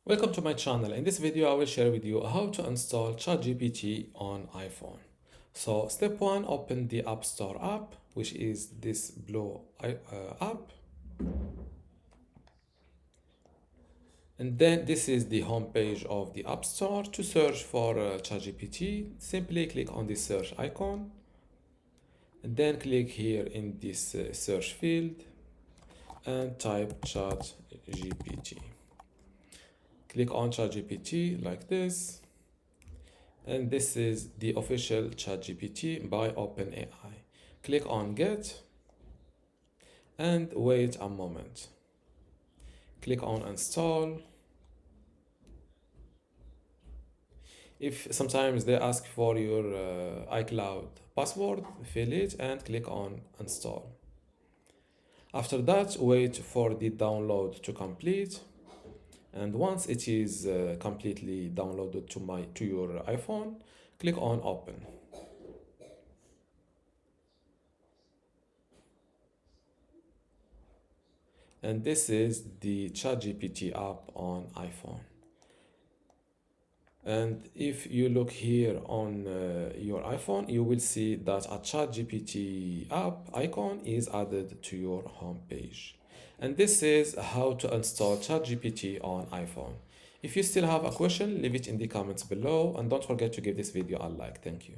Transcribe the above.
Welcome to my channel. In this video, I will share with you how to install ChatGPT on iPhone. So step one, open the App Store app, which is this blue app. And then this is the home page of the App Store. To search for ChatGPT, simply click on the search icon. And then click here in this search field and type ChatGPT. Click on ChatGPT like this. And this is the official ChatGPT by OpenAI. Click on Get and wait a moment. Click on Install. If sometimes they ask for your iCloud password, fill it and click on Install. After that, wait for the download to complete. And once it is completely downloaded to your iPhone, click on Open. And this is the ChatGPT app on iPhone. And if you look here on your iPhone, you will see that a ChatGPT app icon is added to your home page. And this is how to install ChatGPT on iPhone. If you still have a question, leave it in the comments below and don't forget to give this video a like. Thank you.